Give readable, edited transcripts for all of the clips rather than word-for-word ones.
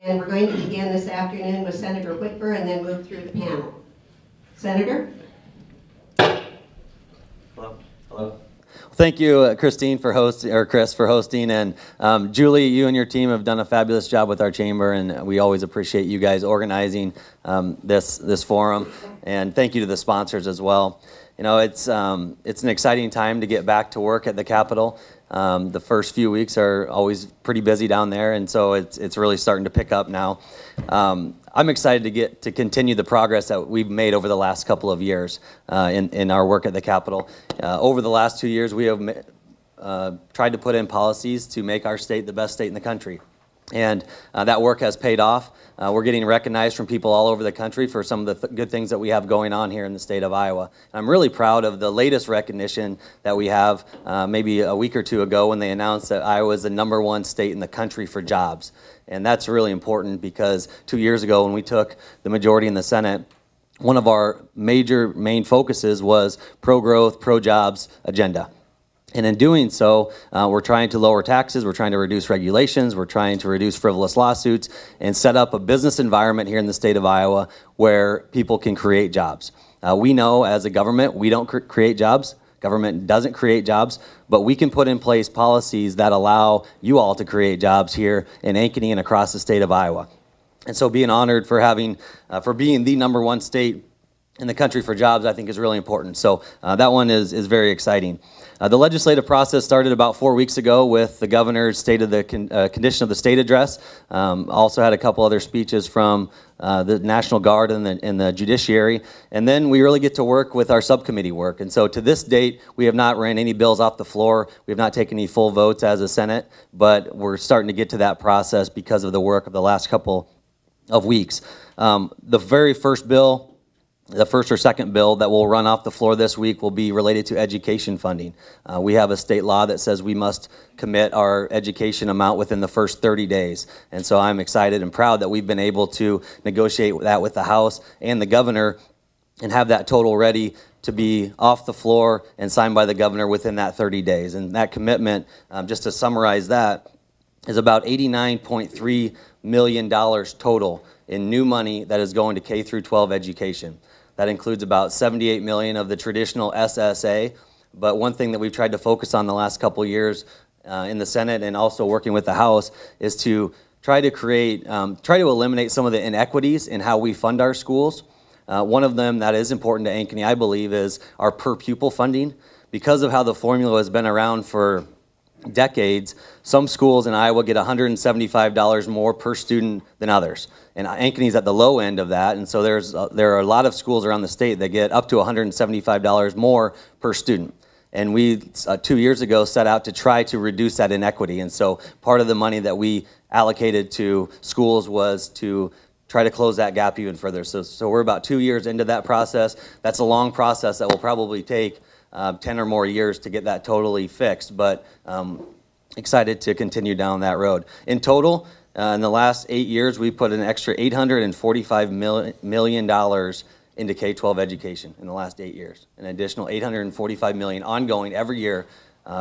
And we're going to begin this afternoon with Senator Whitver and then move through the panel. Senator? Hello. Hello. Thank you, Christine, for hosting, or Chris, for hosting, and Julie, you and your team have done a fabulous job with our chamber, and we always appreciate you guys organizing this forum. And thank you to the sponsors as well. You know, it's an exciting time to get back to work at the Capitol. The first few weeks are always pretty busy down there, and so it's really starting to pick up now. I'm excited to continue the progress that we've made over the last couple of years in our work at the Capitol. Over the last 2 years, we have tried to put in policies to make our state the best state in the country. And that work has paid off. We're getting recognized from people all over the country for some of the good things that we have going on here in the state of Iowa. I'm really proud of the latest recognition that we have maybe a week or two ago when they announced that Iowa is the #1 state in the country for jobs. And that's really important because 2 years ago when we took the majority in the Senate, one of our main focuses was pro-growth, pro-jobs agenda. And in doing so, we're trying to lower taxes, we're trying to reduce regulations, we're trying to reduce frivolous lawsuits, and set up a business environment here in the state of Iowa where people can create jobs. We know as a government, we don't create jobs. Government doesn't create jobs, but we can put in place policies that allow you all to create jobs here in Ankeny and across the state of Iowa. And so being honored for being the #1 state in the country for jobs, I think is really important. So that one is very exciting. The legislative process started about 4 weeks ago with the governor's state of the condition of the state address. Also had a couple other speeches from the National Guard and the judiciary. And then we really get to work with our subcommittee work. And so to this date, we have not ran any bills off the floor. We have not taken any full votes as a Senate, but we're starting to get to that process because of the work of the last couple of weeks. The very first bill, the first or second bill that will run off the floor this week will be related to education funding. We have a state law that says we must commit our education amount within the first 30 days. And so I'm excited and proud that we've been able to negotiate that with the House and the governor and have that total ready to be off the floor and signed by the governor within that 30 days. And that commitment, just to summarize that, is about $89.3 million total in new money that is going to K through 12 education. That includes about $78 million of the traditional SSA, but one thing that we've tried to focus on the last couple years in the Senate and also working with the House is to try to eliminate some of the inequities in how we fund our schools. One of them that is important to Ankeny, I believe, is our per pupil funding. Because of how the formula has been around for decades, some schools in Iowa get $175 more per student than others. And Ankeny's at the low end of that, and so there are a lot of schools around the state that get up to $175 more per student. And we, 2 years ago, set out to try to reduce that inequity. And so part of the money that we allocated to schools was to try to close that gap even further. So we're about 2 years into that process. That's a long process that will probably take 10 or more years to get that totally fixed, but excited to continue down that road. In total, in the last 8 years, we put an extra $845 million into K-12 education in the last 8 years. An additional $845 million ongoing every year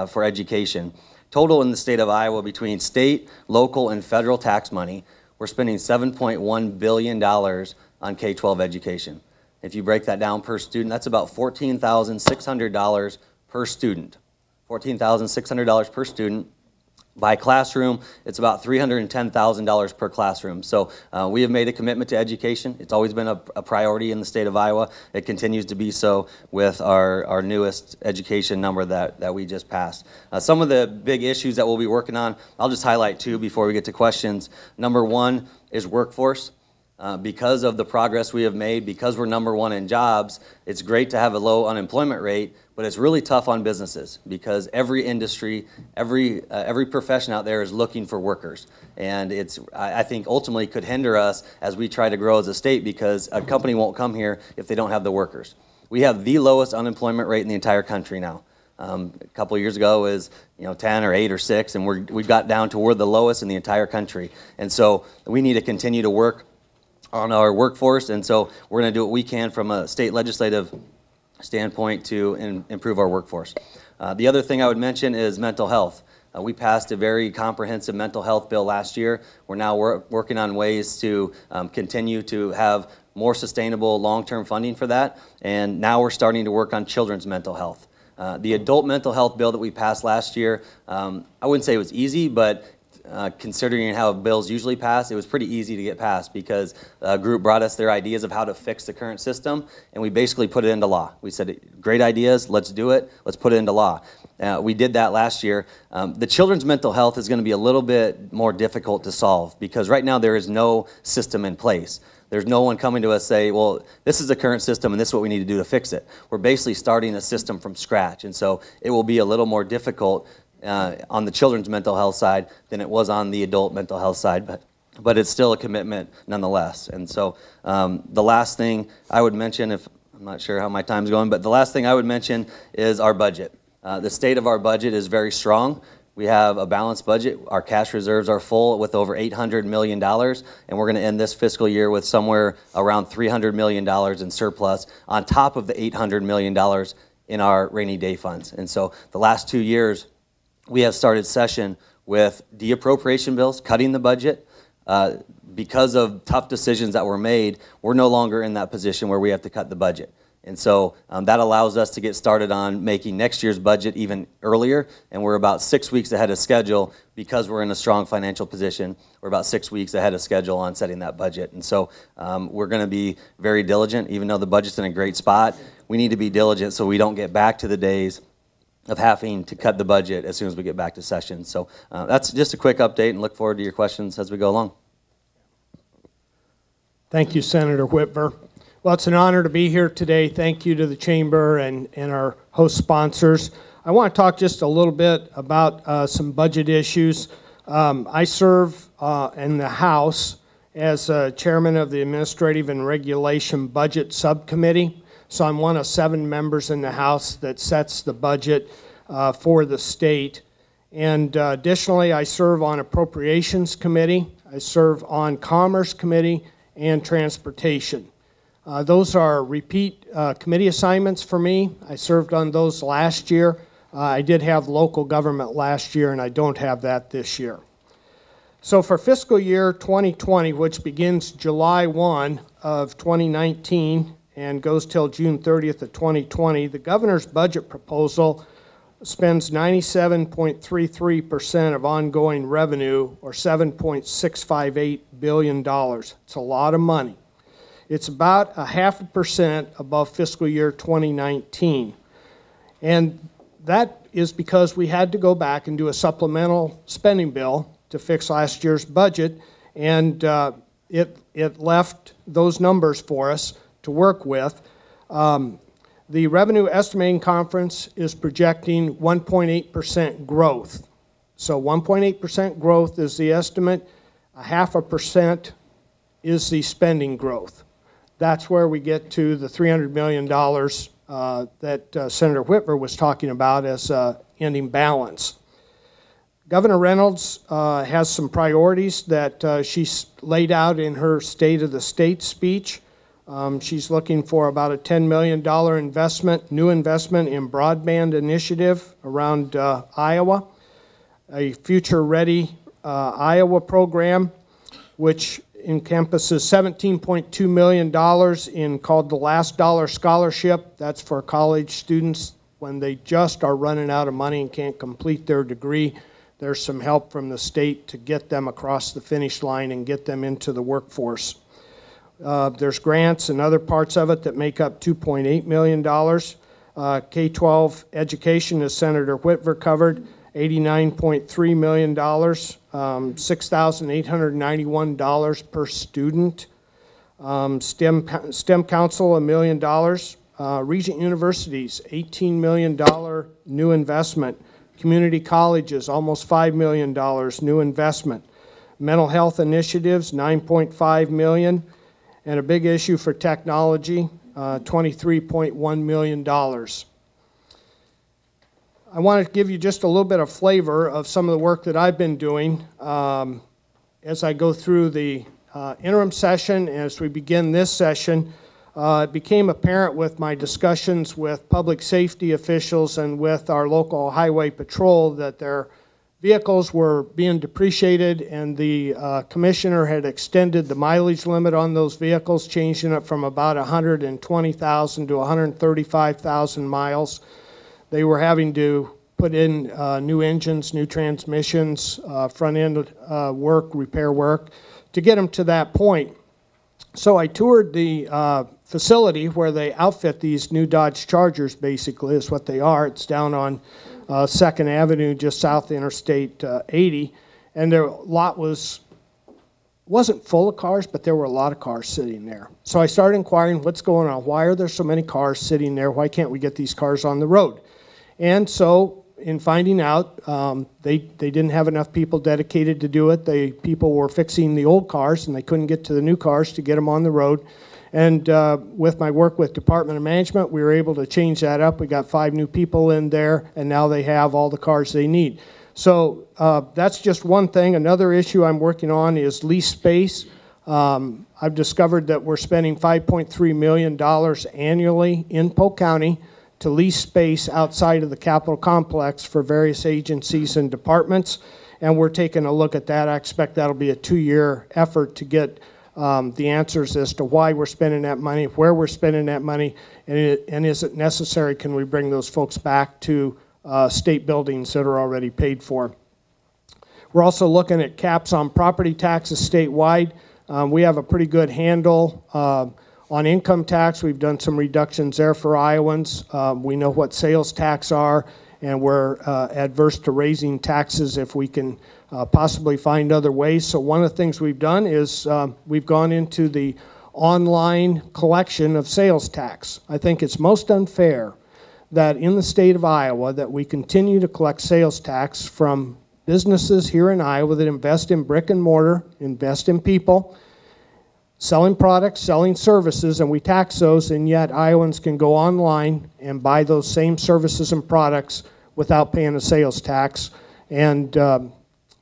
for education. Total in the state of Iowa between state, local, and federal tax money, we're spending $7.1 billion on K-12 education. If you break that down per student, that's about $14,600 per student. $14,600 per student. By classroom, it's about $310,000 per classroom. So we have made a commitment to education. It's always been a priority in the state of Iowa. It continues to be so with our newest education number that we just passed. Some of the big issues that we'll be working on, I'll just highlight two before we get to questions. Number one is workforce. Because of the progress we have made, because we're #1 in jobs, it's great to have a low unemployment rate, but it's really tough on businesses because every industry, every profession out there is looking for workers. And I think ultimately could hinder us as we try to grow as a state because a company won't come here if they don't have the workers. We have the lowest unemployment rate in the entire country now. A couple of years ago it was 10 or 8 or 6, and we got down to we're the lowest in the entire country. And so we need to continue to work on our workforce, and so we're going to do what we can from a state legislative standpoint to improve our workforce. The other thing I would mention is mental health. We passed a very comprehensive mental health bill last year. We're now working on ways to continue to have more sustainable long-term funding for that, and now we're starting to work on children's mental health. The adult mental health bill that we passed last year, I wouldn't say it was easy, but considering how bills usually pass, it was pretty easy to get passed because a group brought us their ideas of how to fix the current system, and we basically put it into law. We said, great ideas, let's do it, let's put it into law. We did that last year. The children's mental health is going to be a little bit more difficult to solve because right now there is no system in place. There's no one coming to us say, well, this is the current system and this is what we need to do to fix it. We're basically starting a system from scratch, and so it will be a little more difficult on the children's mental health side than it was on the adult mental health side, but it's still a commitment nonetheless. And so the last thing I would mention, if I'm not sure how my time's going, but the last thing I would mention is our budget. The state of our budget is very strong. We have a balanced budget. Our cash reserves are full with over $800 million, and we're going to end this fiscal year with somewhere around $300 million in surplus on top of the $800 million in our rainy day funds. And so the last 2 years, we have started session with de-appropriation bills, cutting the budget. Because of tough decisions that were made, we're no longer in that position where we have to cut the budget. And so that allows us to get started on making next year's budget even earlier, and we're about 6 weeks ahead of schedule because we're in a strong financial position. We're about 6 weeks ahead of schedule on setting that budget. And so we're going to be very diligent. Even though the budget's in a great spot, we need to be diligent so we don't get back to the days of having to cut the budget as soon as we get back to session. So that's just a quick update, and look forward to your questions as we go along. Thank you, Senator Whitver. Well, it's an honor to be here today. Thank you to the Chamber and our host sponsors. I want to talk just a little bit about some budget issues. I serve in the House as chairman of the Administrative and Regulation Budget Subcommittee. So I'm one of 7 members in the House that sets the budget for the state. And additionally, I serve on Appropriations Committee. I serve on Commerce Committee and Transportation. Those are repeat committee assignments for me. I served on those last year. I did have local government last year, and I don't have that this year. So for fiscal year 2020, which begins July 1 of 2019 and goes till June 30th of 2020, the governor's budget proposal spends 97.33% of ongoing revenue, or $7.658 billion. It's a lot of money. It's about 0.5% above fiscal year 2019. And that is because we had to go back and do a supplemental spending bill to fix last year's budget, and it left those numbers for us to work with. The Revenue Estimating Conference is projecting 1.8% growth. So 1.8% growth is the estimate. 0.5% is the spending growth. That's where we get to the $300 million that Senator Whitver was talking about as ending balance. Governor Reynolds has some priorities that she's laid out in her State of the State speech. She's looking for about a $10 million investment, new investment in broadband initiative around Iowa, a Future Ready Iowa program, which encompasses $17.2 million in called the Last Dollar Scholarship. That's for college students when they just are running out of money and can't complete their degree. There's some help from the state to get them across the finish line and get them into the workforce. There's grants and other parts of it that make up $2.8 million. K-12 education, as Senator Whitver covered, $89.3 million, $6,891 per student. STEM Council, $1 million. Regent Universities, $18 million new investment. Community colleges, almost $5 million new investment. Mental health initiatives, $9.5 million. And a big issue for technology, $23.1 million. I want to give you just a little bit of flavor of some of the work that I've been doing as I go through the interim session. As we begin this session, it became apparent with my discussions with public safety officials and with our local highway patrol that there vehicles were being depreciated, and the commissioner had extended the mileage limit on those vehicles, changing it from about 120,000 to 135,000 miles. They were having to put in new engines, new transmissions, front-end work, repair work, to get them to that point. So I toured the facility where they outfit these new Dodge Chargers, basically, is what they are. It's down on 2nd Avenue, just south of Interstate 80. And their lot wasn't full of cars, but there were a lot of cars sitting there. So I started inquiring, what's going on? Why are there so many cars sitting there? Why can't we get these cars on the road? And so in finding out, they didn't have enough people dedicated to do it. People were fixing the old cars, and they couldn't get to the new cars to get them on the road. And with my work with Department of Management, we were able to change that up. We got 5 new people in there, and now they have all the cars they need. So that's just one thing. Another issue I'm working on is lease space. I've discovered that we're spending $5.3 million annually in Polk County to lease space outside of the Capitol complex for various agencies and departments, and we're taking a look at that. I expect that'll be a 2-year effort to get the answers as to why we're spending that money, where we're spending that money, and is it necessary? Can we bring those folks back to state buildings that are already paid for? We're also looking at caps on property taxes statewide. We have a pretty good handle on income tax. We've done some reductions there for Iowans. We know what sales tax are, and we're adverse to raising taxes if we can possibly find other ways. So one of the things we've done is we've gone into the online collection of sales tax. I think it's most unfair that in the state of Iowa that we continue to collect sales tax from businesses here in Iowa that invest in brick and mortar, invest in people, selling products, selling services, and we tax those, and yet Iowans can go online and buy those same services and products without paying a sales tax. And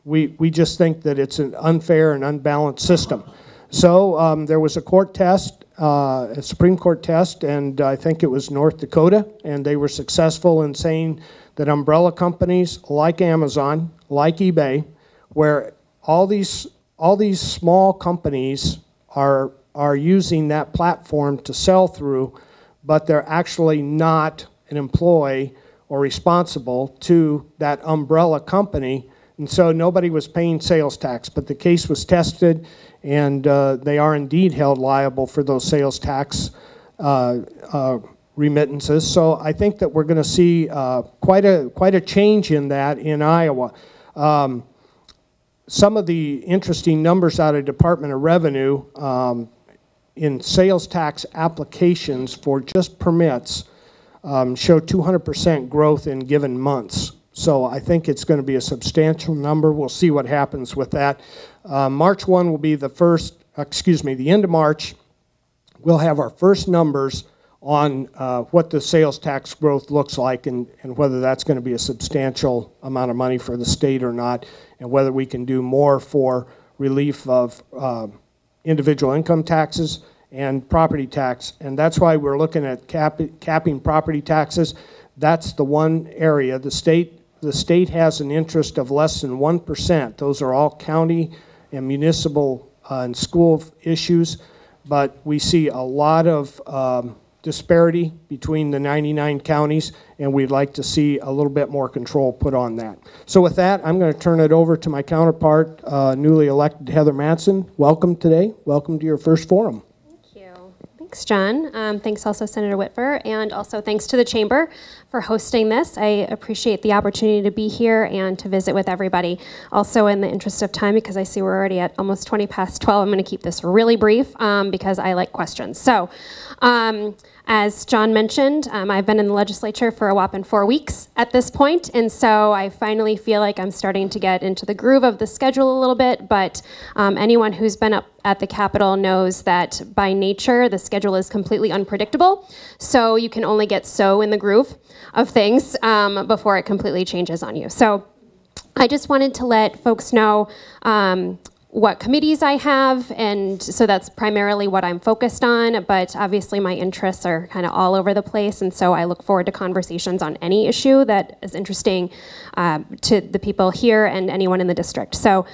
we just think that it's an unfair and unbalanced system. So there was a court test, a Supreme Court test, and I think it was North Dakota, and they were successful in saying that umbrella companies like Amazon, like eBay, where all these small companies are using that platform to sell through, but they're actually not an employee or responsible to that umbrella company, and so nobody was paying sales tax. But the case was tested, and they are indeed held liable for those sales tax remittances. So I think that we're going to see quite a change in that in Iowa. Some of the interesting numbers out of Department of Revenue in sales tax applications for just permits show 200% growth in given months. So I think it's going to be a substantial number. We'll see what happens with that. March 1 will be the end of March. We'll have our first numbers on what the sales tax growth looks like and whether that's going to be a substantial amount of money for the state or not, and whether we can do more for relief of individual income taxes and property tax. And that's why we're looking at capping property taxes. That's the one area. The state has an interest of less than 1%. Those are all county and municipal and school issues, but we see a lot of disparity between the 99 counties, and we'd like to see a little bit more control put on that. So with that, I'm going to turn it over to my counterpart, newly elected Heather Matson. Welcome today. Welcome to your first forum. Thank you. Thanks, John. Thanks also, Senator Whitver, and also thanks to the Chamber for hosting this. I appreciate the opportunity to be here and to visit with everybody. Also, in the interest of time, because I see we're already at almost 20 past 12, I'm going to keep this really brief because I like questions. So, as John mentioned, I've been in the legislature for a whopping 4 weeks at this point, and so I finally feel like I'm starting to get into the groove of the schedule a little bit, but anyone who's been up at the Capitol knows that by nature, the schedule is completely unpredictable, so you can only get so in the groove of things before it completely changes on you. So I just wanted to let folks know what committees I have, and so that's primarily what I'm focused on, but obviously my interests are kind of all over the place, and so I look forward to conversations on any issue that is interesting to the people here and anyone in the district. So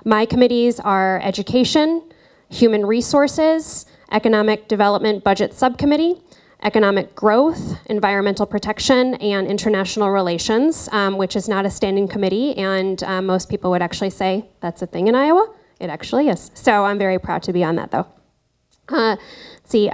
my committees are Education, Human Resources, Economic Development Budget Subcommittee, Economic Growth, Environmental Protection, and International Relations, which is not a standing committee, and most people would actually say that's a thing in Iowa. It actually is. So I'm very proud to be on that, though. Let's see.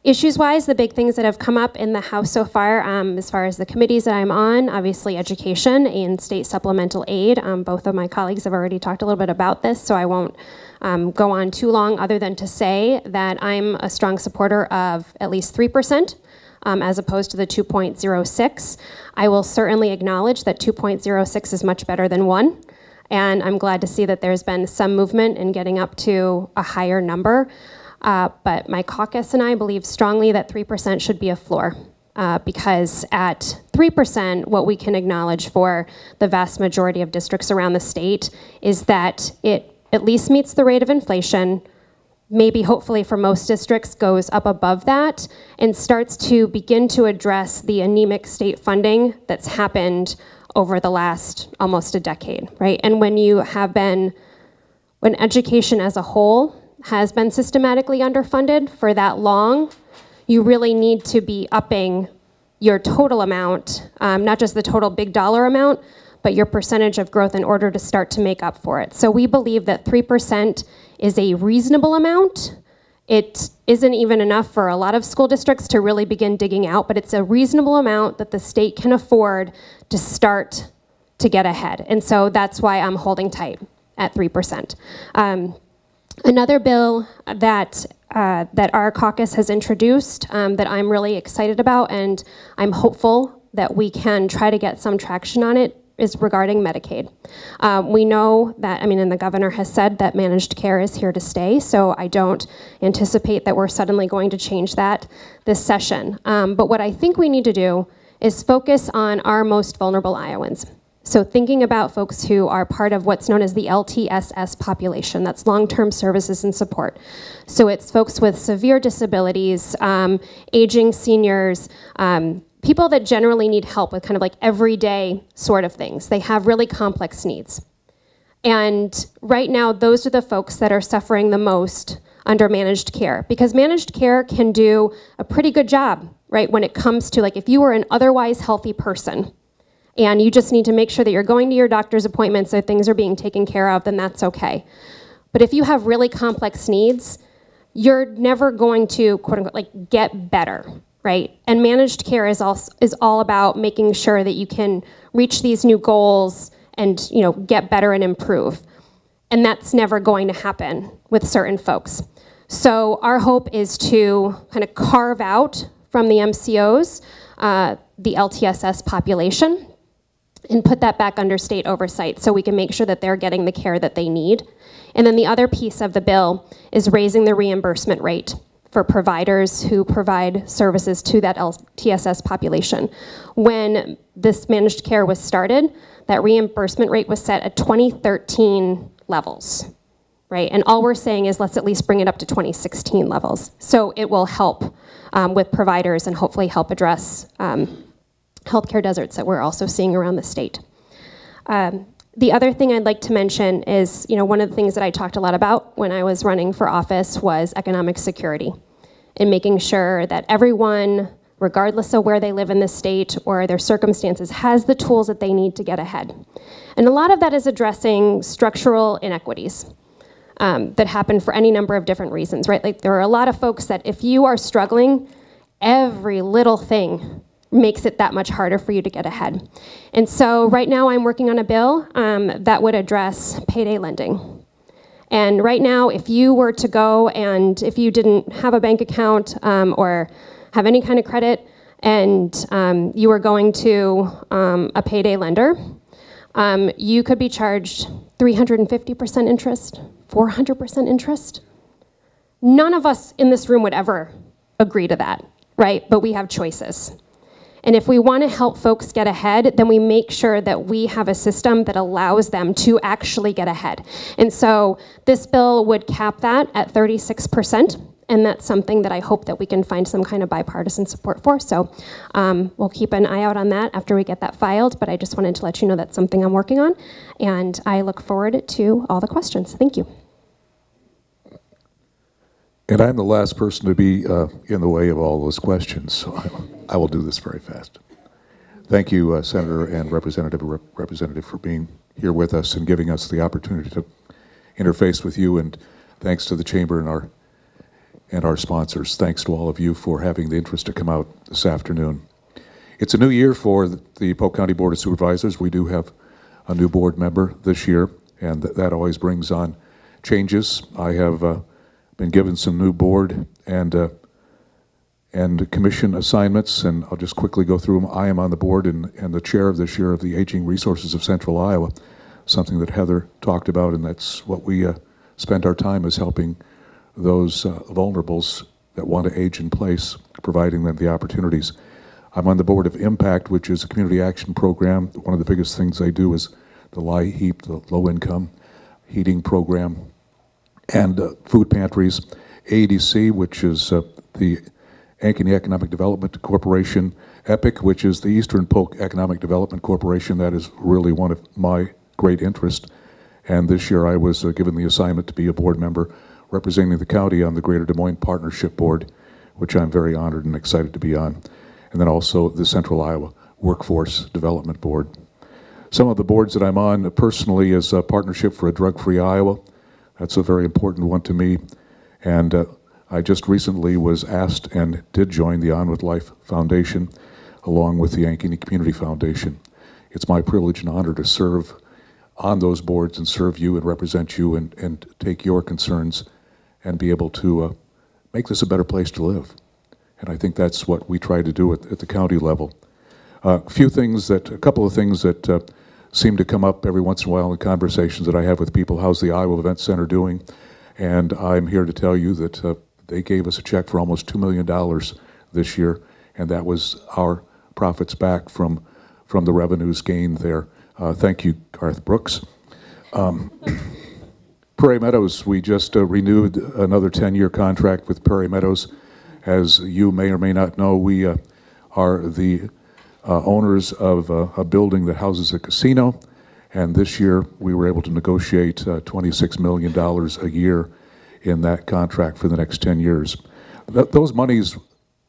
Issues-wise, the big things that have come up in the House so far as the committees that I'm on, obviously education and state supplemental aid. Both of my colleagues have already talked a little bit about this, so I won't go on too long other than to say that I'm a strong supporter of at least 3%. As opposed to the 2.06. I will certainly acknowledge that 2.06 is much better than 1. And I'm glad to see that there's been some movement in getting up to a higher number. But my caucus and I believe strongly that 3% should be a floor. Because at 3%, what we can acknowledge for the vast majority of districts around the state is that it at least meets the rate of inflation, maybe hopefully for most districts goes up above that, and starts to begin to address the anemic state funding that's happened over the last almost a decade, right? And when education as a whole has been systematically underfunded for that long, you really need to be upping your total amount, not just the total big dollar amount, but your percentage of growth in order to start to make up for it. So we believe that 3% is a reasonable amount. It isn't even enough for a lot of school districts to really begin digging out, but it's a reasonable amount that the state can afford to start to get ahead. And so that's why I'm holding tight at 3%. Another bill that our caucus has introduced that I'm really excited about, and I'm hopeful that we can try to get some traction on it, is regarding Medicaid. We know that, and the governor has said that managed care is here to stay, so I don't anticipate that we're suddenly going to change that this session. But what I think we need to do is focus on our most vulnerable Iowans. So thinking about folks who are part of what's known as the LTSS population, that's long-term services and support. So it's folks with severe disabilities, aging seniors, people that generally need help with kind of like everyday sort of things. They have really complex needs. And right now, those are the folks that are suffering the most under managed care, because managed care can do a pretty good job, right, when it comes to, like, if you were an otherwise healthy person and you just need to make sure that you're going to your doctor's appointments, that things are being taken care of, then that's okay. But if you have really complex needs, you're never going to, quote unquote, like, get better. Right? And managed care is all about making sure that you can reach these new goals and, get better and improve. And that's never going to happen with certain folks. So our hope is to kind of carve out from the MCOs the LTSS population and put that back under state oversight so we can make sure that they're getting the care that they need. And then the other piece of the bill is raising the reimbursement rate for providers who provide services to that LTSS population. When this managed care was started, that reimbursement rate was set at 2013 levels, right? And all we're saying is let's at least bring it up to 2016 levels. So it will help with providers and hopefully help address healthcare deserts that we're also seeing around the state. The other thing I'd like to mention is, one of the things that I talked a lot about when I was running for office was economic security and making sure that everyone, regardless of where they live in the state or their circumstances, has the tools that they need to get ahead. And a lot of that is addressing structural inequities that happen for any number of different reasons, right? Like, there are a lot of folks that if you are struggling, every little thing makes it that much harder for you to get ahead. And so right now I'm working on a bill that would address payday lending. And right now, if you were to go and if you didn't have a bank account or have any kind of credit and you were going to a payday lender, you could be charged 350% interest, 400% interest. None of us in this room would ever agree to that, right? But we have choices. And if we want to help folks get ahead, then we make sure that we have a system that allows them to actually get ahead. And so this bill would cap that at 36%. And that's something that I hope that we can find some kind of bipartisan support for. So we'll keep an eye out on that after we get that filed. But I just wanted to let you know that's something I'm working on. And I look forward to all the questions. Thank you. And I'm the last person to be in the way of all those questions, so I will do this very fast. Thank you, Senator and Representative, for being here with us and giving us the opportunity to interface with you. And thanks to the Chamber and our sponsors. Thanks to all of you for having the interest to come out this afternoon. It's a new year for the Polk County Board of Supervisors. We do have a new board member this year, and that always brings on changes. I have been given some new board and commission assignments, and I'll just quickly go through them. I am on the board and the chair of this year of the Aging Resources of Central Iowa, something that Heather talked about, and that's what we spend our time is helping those vulnerables that want to age in place, providing them the opportunities. I'm on the board of Impact, which is a community action program. One of the biggest things they do is the LIHEAP, the low-income heating program, and food pantries. AEDC, which is the Ankeny Economic Development Corporation. EPIC, which is the Eastern Polk Economic Development Corporation. That is really one of my great interests. And this year I was given the assignment to be a board member representing the county on the Greater Des Moines Partnership Board, which I'm very honored and excited to be on. And then also the Central Iowa Workforce Development Board. Some of the boards that I'm on personally is a Partnership for a Drug-Free Iowa. That's a very important one to me. And I just recently was asked and did join the On With Life Foundation along with the Ankeny Community Foundation. It's my privilege and honor to serve on those boards and serve you and represent you and take your concerns and be able to make this a better place to live. And I think that's what we try to do at the county level. A couple of things that seem to come up every once in a while in the conversations that I have with people. How's the Iowa Event Center doing? And I'm here to tell you that they gave us a check for almost $2 million this year, and that was our profits back from the revenues gained there. Thank you, Garth Brooks. Prairie Meadows, we just renewed another 10-year contract with Prairie Meadows. As you may or may not know, we are the owners of a building that houses a casino, and this year we were able to negotiate $26 million a year in that contract for the next 10 years. Those monies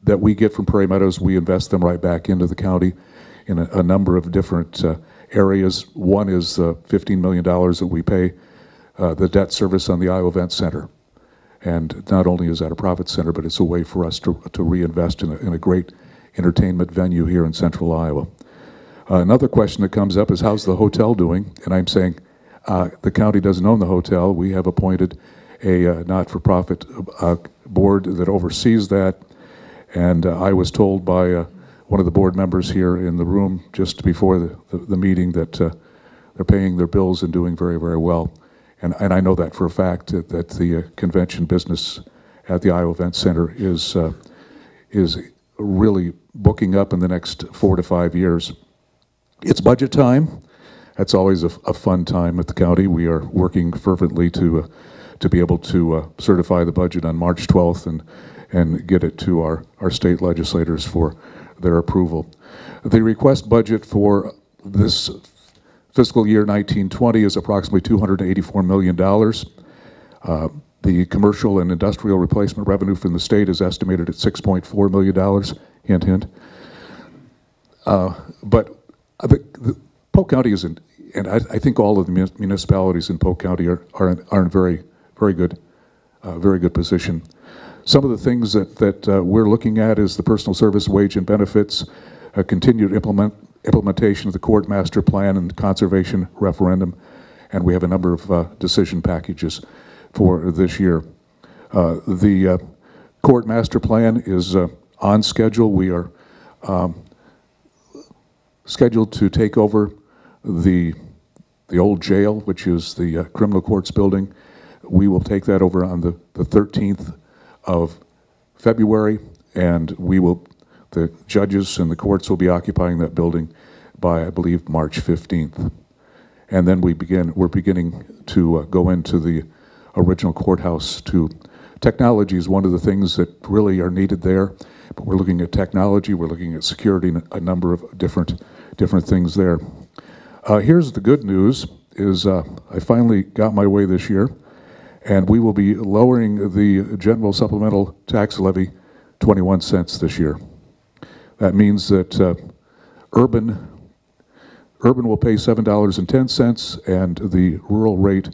that we get from Prairie Meadows, we invest them right back into the county in a number of different areas. One is $15 million that we pay the debt service on the Iowa Event Center. And not only is that a profit center, but it's a way for us to reinvest in a great entertainment venue here in Central Iowa. Another question that comes up is, how's the hotel doing? And I'm saying the county doesn't own the hotel. We have appointed a not-for-profit board that oversees that. And I was told by one of the board members here in the room just before the meeting that they're paying their bills and doing very, very well. And I know that for a fact that the convention business at the Iowa Event Center is really booking up in the next 4 to 5 years. It's budget time. That's always a fun time at the county. We are working fervently to be able to certify the budget on March 12th and get it to our state legislators for their approval. The request budget for this fiscal year 1920 is approximately $284 million. The commercial and industrial replacement revenue from the state is estimated at $6.4 million, hint, hint. But the Polk County isn't, and I think all of the municipalities in Polk County are in very, very good position. Some of the things that we're looking at is the personal service wage and benefits, a continued implementation of the court master plan and conservation referendum, and we have a number of decision packages for this year. The court master plan is on schedule. We are scheduled to take over the old jail, which is the criminal courts building. We will take that over on the 13th of February, and we will The judges and the courts will be occupying that building by, I believe, March 15th. And then we're beginning to go into the original courthouse. Technology is one of the things that really are needed there, but we're looking at technology, we're looking at security, and a number of different things there. Here's the good news, is I finally got my way this year, and we will be lowering the general supplemental tax levy 21 cents this year. That means that urban will pay $7.10, and the rural rate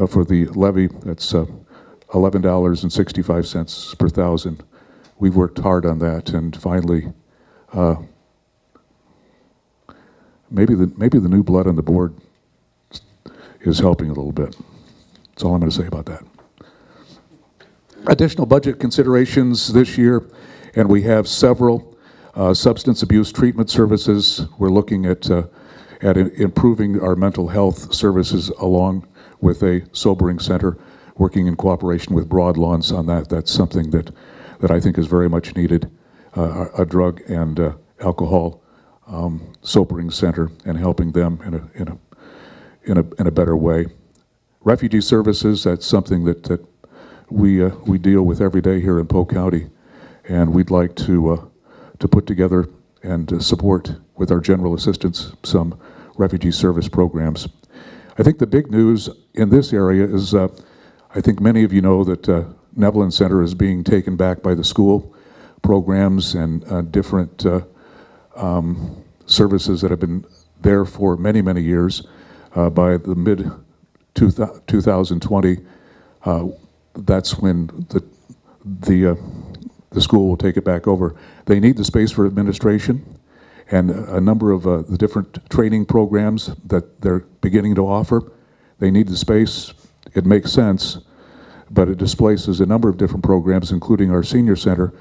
for the levy, that's $11.65 per thousand. We've worked hard on that, and finally, maybe the new blood on the board is helping a little bit. That's all I'm going to say about that. Additional budget considerations this year, and we have several. Substance abuse treatment services. We're looking at improving our mental health services along with a sobering center, working in cooperation with Broadlawns on that. That's something that I think is very much needed. A drug and alcohol sobering center, and helping them in a better way. Refugee services. That's something that we deal with every day here in Polk County, and we'd like to put together and support with our general assistance some refugee service programs. I think the big news in this area is I think many of you know that Nevelin Center is being taken back by the school programs and different services that have been there for many, many years. By the mid-2020, that's when the school will take it back over. They need the space for administration and a number of the different training programs that they're beginning to offer. They need the space. It makes sense, but it displaces a number of different programs, including our senior center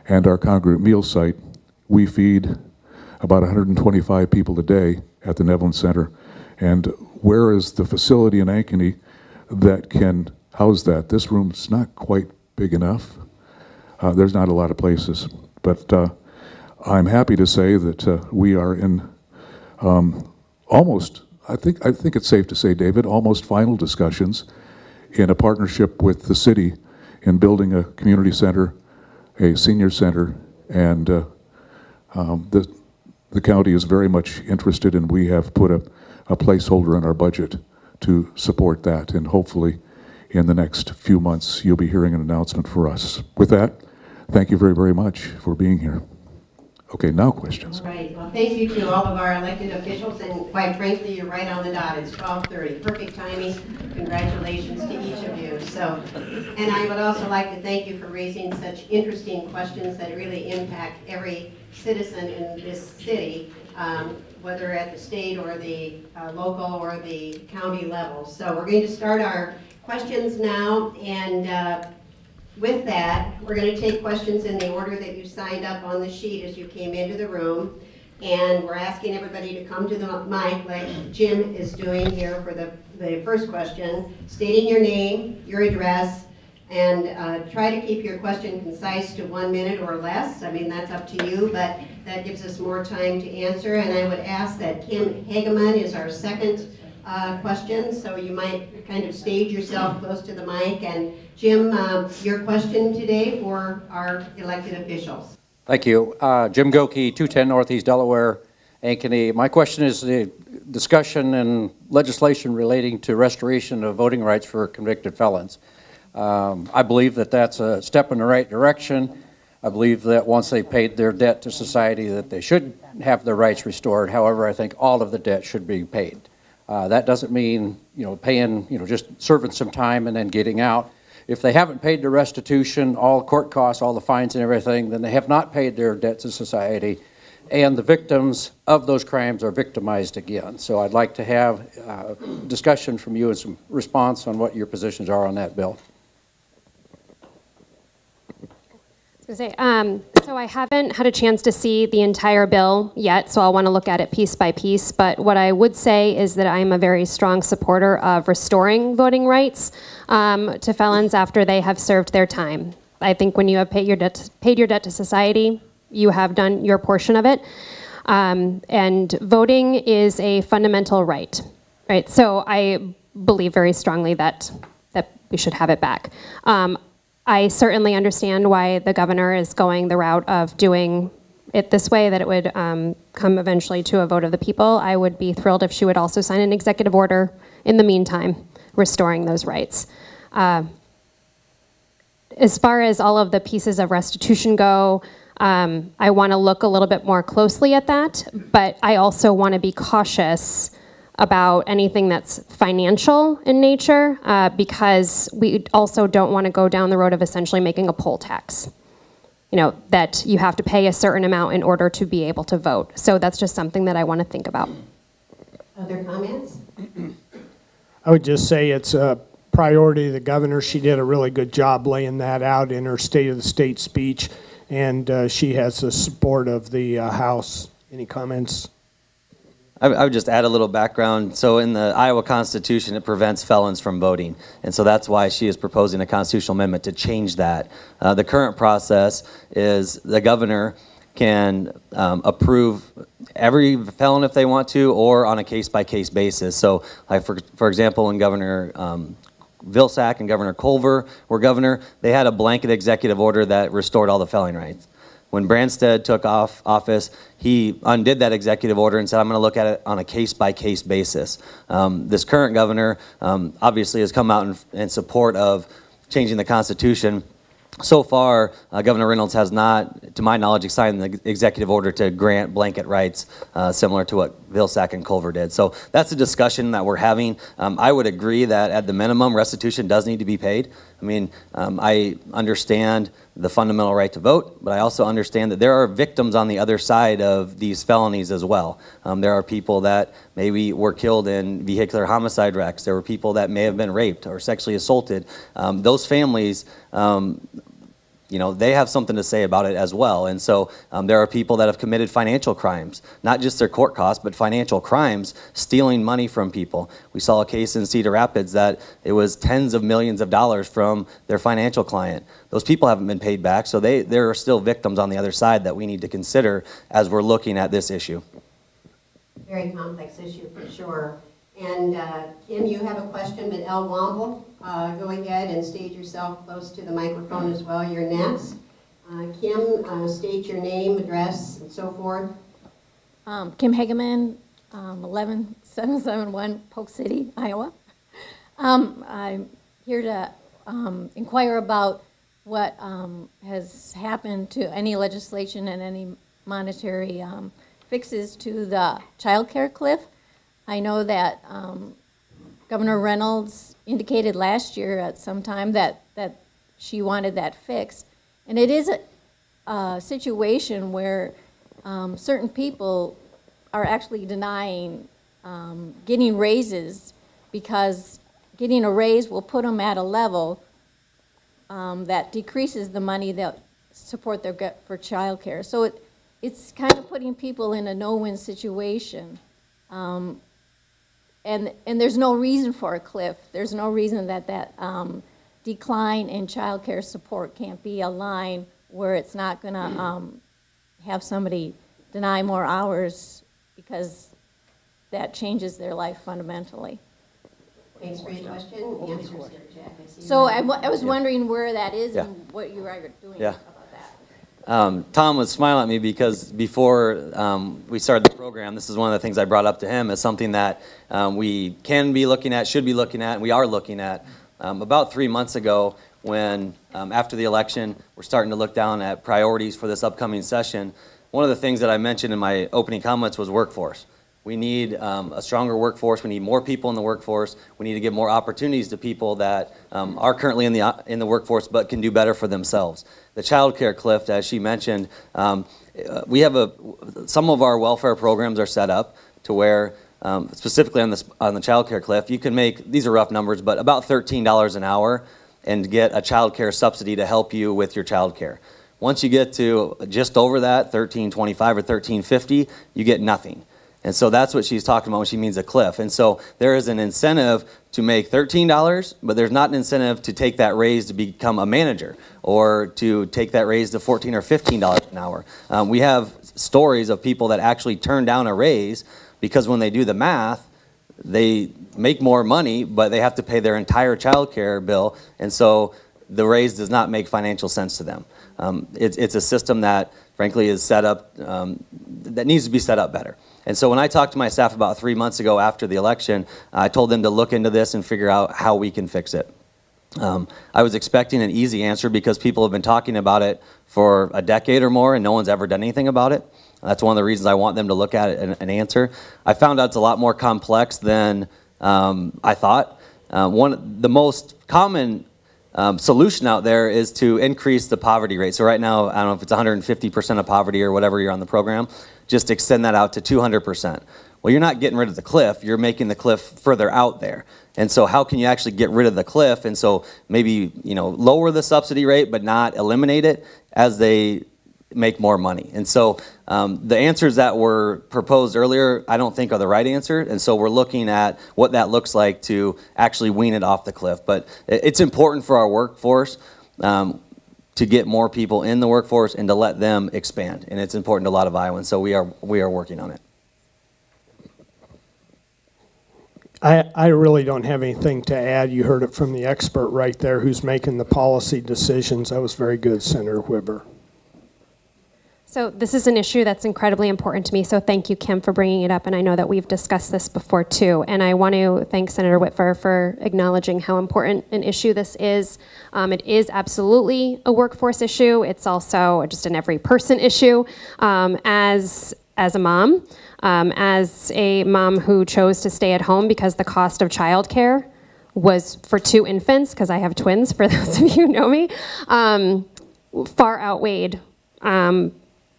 and our congregate meal site. We feed about 125 people a day at the Nevelin Center, and where is the facility in Ankeny that can house that? This room's not quite big enough. There's not a lot of places, but I'm happy to say that we are in almost, I think it's safe to say, David, almost final discussions in a partnership with the city in building a community center, a senior center, and the county is very much interested, and we have put a placeholder in our budget to support that, and hopefully in the next few months you'll be hearing an announcement for us. With that, thank you very, very much for being here. Okay, now questions. All right. Well, thank you to all of our elected officials, and quite frankly, you're right on the dot. It's 12:30. Perfect timing. Congratulations to each of you. So, and I would also like to thank you for raising such interesting questions that really impact every citizen in this city, whether at the state or the local or the county level. So we're going to start our questions now, and with that, we're going to take questions in the order that you signed up on the sheet as you came into the room. And we're asking everybody to come to the mic like Jim is doing here for the first question, stating your name, your address, and try to keep your question concise to 1 minute or less. I mean, that's up to you, but that gives us more time to answer. And I would ask that Kim Hageman is our second question, so you might kind of stage yourself close to the mic. And Jim, your question today for our elected officials. Thank you. Jim Goki, 210 Northeast Delaware, Ankeny. My question is the discussion and legislation relating to restoration of voting rights for convicted felons. I believe that that's a step in the right direction. I believe that once they've paid their debt to society that they should have their rights restored. However, I think all of the debt should be paid. That doesn't mean, paying, just serving some time and then getting out. If they haven't paid the restitution, all court costs, all the fines and everything, then they have not paid their debt to society, and the victims of those crimes are victimized again. So I'd like to have discussion from you and some response on what your positions are on that bill. So I haven't had a chance to see the entire bill yet, so I'll want to look at it piece by piece. But what I would say is that I am a very strong supporter of restoring voting rights to felons after they have served their time. I think when you have paid your debt to society, you have done your portion of it. And voting is a fundamental right, right? So I believe very strongly that we should have it back. I certainly understand why the governor is going the route of doing it this way, that it would come eventually to a vote of the people. I would be thrilled if she would also sign an executive order in the meantime, restoring those rights. As far as all of the pieces of restitution go, I want to look a little bit more closely at that, but I also want to be cautious about anything that's financial in nature, because we also don't want to go down the road of essentially making a poll tax. You know, that you have to pay a certain amount in order to be able to vote. So that's just something that I want to think about. Other comments? I would just say it's a priority of the governor. She did a really good job laying that out in her State of the State speech, and she has the support of the House. Any comments? I would just add a little background. So in the Iowa Constitution, it prevents felons from voting. And so that's why she is proposing a constitutional amendment to change that. The current process is the governor can approve every felon if they want to, or on a case-by-case basis. So like for example, when Governor Vilsack and Governor Culver were governor, they had a blanket executive order that restored all the felony rights. When Branstad took office, he undid that executive order and said, I'm going to look at it on a case-by-case basis. This current governor obviously has come out in support of changing the Constitution. So far, Governor Reynolds has not, to my knowledge, signed the executive order to grant blanket rights similar to what Vilsack and Culver did. So that's a discussion that we're having. I would agree that at the minimum, restitution does need to be paid. I mean, I understand the fundamental right to vote, but I also understand that there are victims on the other side of these felonies as well. There are people that maybe were killed in vehicular homicide wrecks. There were people that may have been raped or sexually assaulted. Those families, you know, they have something to say about it as well. And so there are people that have committed financial crimes, not just their court costs, but financial crimes, stealing money from people. We saw a case in Cedar Rapids that it was tens of millions of dollars from their financial client. Those people haven't been paid back, so there are still victims on the other side that we need to consider as we're looking at this issue. Very complex issue for sure. And Kim, you have a question, but Elle Womble, go ahead and state yourself close to the microphone as well. You're next. Kim, state your name, address, and so forth. Kim Hageman, 11771 Polk City, Iowa. I'm here to inquire about what has happened to any legislation and any monetary fixes to the child care cliff. I know that Governor Reynolds indicated last year at some time that she wanted that fixed. And it is a situation where certain people are actually denying getting raises, because getting a raise will put them at a level that decreases the money that support their get for child care. So it's kind of putting people in a no-win situation. And there's no reason for a cliff. There's no reason that decline in child care support can't be a line where it's not going to have somebody deny more hours, because that changes their life fundamentally. Thanks for your question. Answers there, Jack. So I was wondering where that is and what you are doing about that. Tom was smiling at me because before we started the program, this is one of the things I brought up to him as something that we can be looking at, should be looking at, and we are looking at. About 3 months ago, when after the election, we're starting to look down at priorities for this upcoming session, one of the things that I mentioned in my opening comments was workforce. We need a stronger workforce. We need more people in the workforce. We need to give more opportunities to people that are currently in the workforce but can do better for themselves. The child care cliff, as she mentioned, we have some of our welfare programs are set up to where, specifically on the child care cliff, you can make, these are rough numbers, but about $13 an hour and get a child care subsidy to help you with your child care. Once you get to just over that, $13.25 or $13.50, you get nothing. And so that's what she's talking about when she means a cliff. And so there is an incentive to make $13, but there's not an incentive to take that raise to become a manager or to take that raise to $14 or $15 an hour. We have stories of people that actually turn down a raise because when they do the math, they make more money, but they have to pay their entire child care bill, and so the raise does not make financial sense to them. It's a system that, frankly, is set up, that needs to be set up better. And so when I talked to my staff about 3 months ago after the election, I told them to look into this and figure out how we can fix it. I was expecting an easy answer because people have been talking about it for a decade or more and no one's ever done anything about it. That's one of the reasons I want them to look at it and answer. I found out it's a lot more complex than I thought. The most common solution out there is to increase the poverty rate. So right now, I don't know if it's 150% of poverty or whatever you're on the program, just extend that out to 200%. Well, you're not getting rid of the cliff, you're making the cliff further out there. And so how can you actually get rid of the cliff? And so maybe, lower the subsidy rate but not eliminate it as they make more money. And so the answers that were proposed earlier I don't think are the right answer, and so we're looking at what that looks like to actually wean it off the cliff. But it's important for our workforce to get more people in the workforce and to let them expand, and it's important to a lot of Iowans, so we are working on it. I really don't have anything to add. You heard it from the expert right there who's making the policy decisions. That was very good, Senator Whitver. So this is an issue that's incredibly important to me, so thank you, Kim, for bringing it up, and I know that we've discussed this before too, and I want to thank Senator Whitver for acknowledging how important an issue this is. It is absolutely a workforce issue. It's also just an every person issue. As a mom who chose to stay at home because the cost of childcare was for 2 infants, because I have twins, for those of you who know me, far outweighed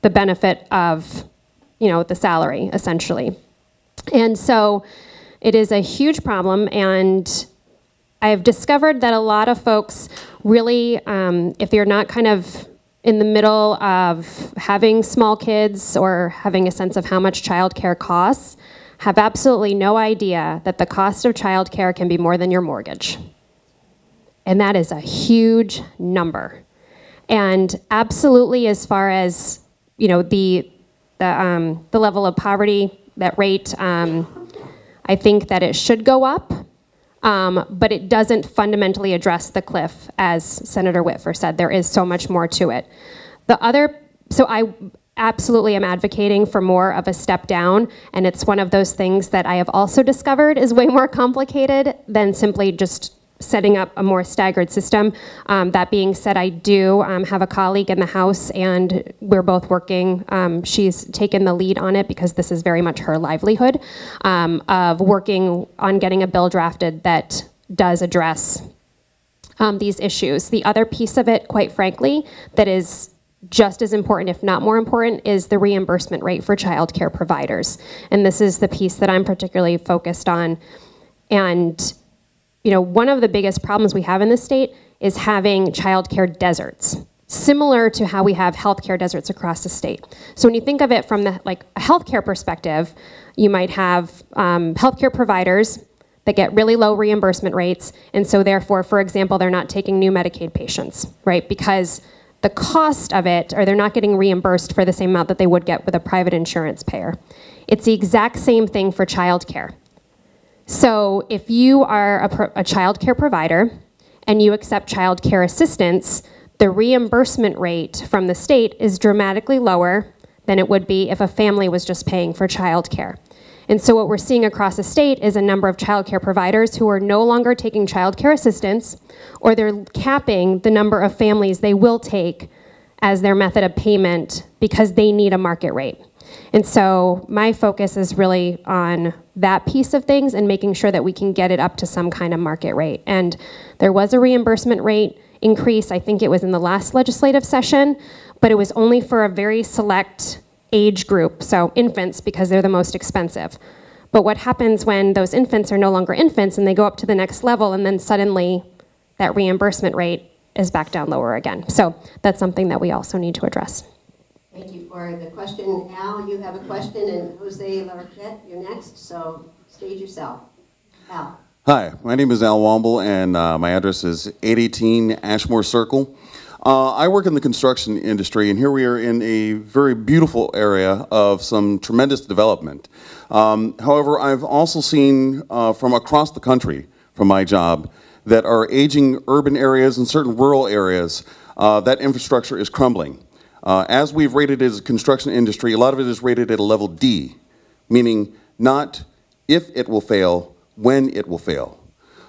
the benefit of, the salary, essentially. And so it is a huge problem, and I've discovered that a lot of folks really, if you're not kind of in the middle of having small kids or having a sense of how much childcare costs, have absolutely no idea that the cost of childcare can be more than your mortgage. And that is a huge number. And absolutely, as far as the level of poverty, that rate, I think that it should go up, but it doesn't fundamentally address the cliff, as Senator Whitver said. There is so much more to it. So I absolutely am advocating for more of a step down, and it's one of those things that I have also discovered is way more complicated than simply just setting up a more staggered system. That being said, I do have a colleague in the House, and we're both working. She's taken the lead on it because this is very much her livelihood, of working on getting a bill drafted that does address these issues. The other piece of it, quite frankly, that is just as important, if not more important, is the reimbursement rate for child care providers. And this is the piece that I'm particularly focused on. And one of the biggest problems we have in this state is having childcare deserts, similar to how we have healthcare deserts across the state. So when you think of it from a healthcare perspective, you might have healthcare providers that get really low reimbursement rates, and so therefore, for example, they're not taking new Medicaid patients, right? Because the cost of it, or they're not getting reimbursed for the same amount that they would get with a private insurance payer. It's the exact same thing for childcare. So if you are a child care provider and you accept child care assistance, the reimbursement rate from the state is dramatically lower than it would be if a family was just paying for child care. And so what we're seeing across the state is a number of child care providers who are no longer taking child care assistance, or they're capping the number of families they will take as their method of payment because they need a market rate. And so my focus is really on that piece of things and making sure that we can get it up to some kind of market rate. And there was a reimbursement rate increase, I think it was in the last legislative session, but it was only for a very select age group, so infants, because they're the most expensive. But what happens when those infants are no longer infants and they go up to the next level, and then suddenly that reimbursement rate is back down lower again? So that's something that we also need to address. Thank you for the question. Al, you have a question, and Jose Larquette, you're next, so stage yourself. Al. Hi, my name is Al Womble, and my address is 818 Ashmore Circle. I work in the construction industry, and here we are in a very beautiful area of some tremendous development. However, I've also seen from across the country, from my job, that our aging urban areas and certain rural areas, that infrastructure is crumbling. As we've rated it as a construction industry, a lot of it is rated at a level D, meaning not if it will fail, when it will fail.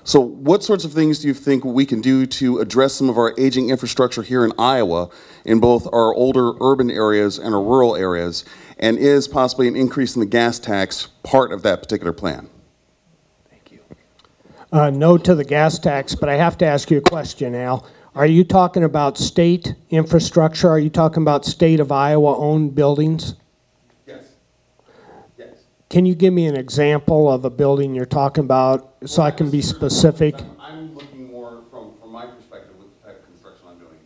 So what sorts of things do you think we can do to address some of our aging infrastructure here in Iowa in both our older urban areas and our rural areas, and is possibly an increase in the gas tax part of that particular plan? Thank you. No to the gas tax, but I have to ask you a question, Al. Are you talking about state infrastructure? Are you talking about state of Iowa-owned buildings? Yes. Yes. Can you give me an example of a building you're talking about so I can be specific? I'm looking more from my perspective with the type of construction I'm doing.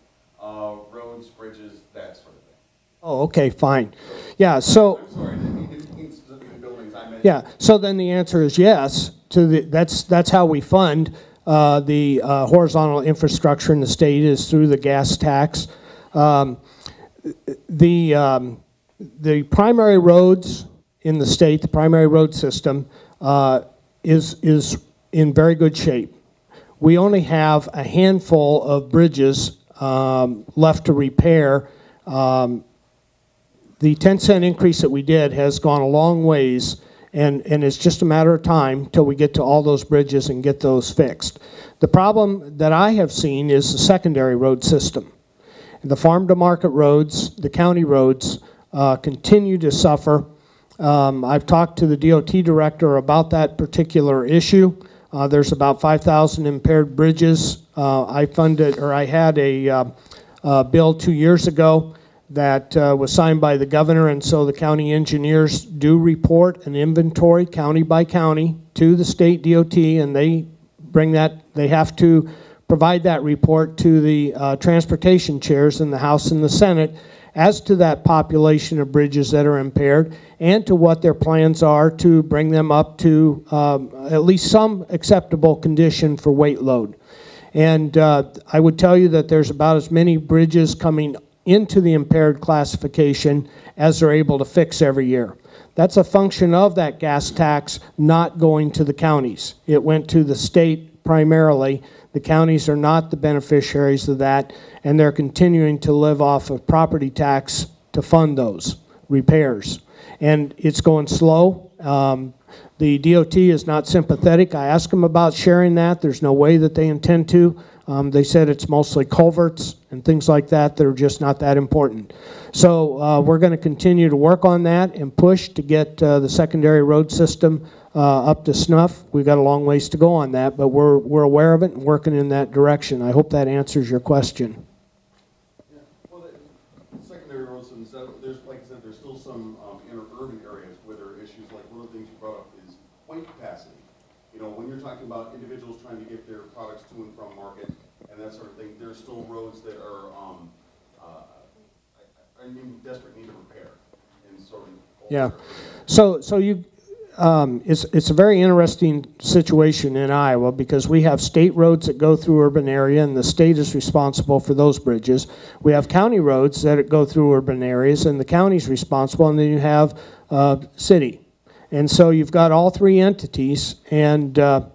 Roads, bridges, that sort of thing. Oh, okay, fine. Yeah, so... I'm sorry, I didn't mean specifically buildings. I meant... Yeah, so then the answer is yes. That's how we fund the horizontal infrastructure in the state, is through the gas tax. The primary roads in the state, the primary road system, is in very good shape. We only have a handful of bridges left to repair. The 10-cent increase that we did has gone a long ways, and it's just a matter of time till we get to all those bridges and get those fixed. The problem that I have seen is the secondary road system. The farm-to-market roads, the county roads, continue to suffer. I've talked to the DOT director about that particular issue. There's about 5,000 impaired bridges. I had a bill 2 years ago that was signed by the governor, and so the county engineers do report an inventory county by county to the state DOT, and they have to provide that report to the transportation chairs in the House and the Senate as to that population of bridges that are impaired, and to what their plans are to bring them up to at least some acceptable condition for weight load. And I would tell you that there's about as many bridges coming into the impaired classification as they're able to fix every year. That's a function of that gas tax not going to the counties. It went to the state primarily. The counties are not the beneficiaries of that, and they're continuing to live off of property tax to fund those repairs. And it's going slow. The DOT is not sympathetic. I asked them about sharing that. There's no way that they intend to. They said it's mostly culverts and things like that that are just not that important. So we're going to continue to work on that and push to get the secondary road system up to snuff. We've got a long ways to go on that, but we're aware of it and working in that direction. I hope that answers your question. Yeah. Well, the secondary roads, there's, like I said, there's still some interurban areas where there are issues. Like one of the things you brought up is weight capacity. You know, when you're talking about individuals trying to get their products to and from market and that sort of thing, there's still roads that are in desperate need of repair. And sort of yeah. So you, it's a very interesting situation in Iowa because we have state roads that go through urban area, and the state is responsible for those bridges. We have county roads that go through urban areas, and the county's responsible, and then you have city. And so you've got all three entities, and they're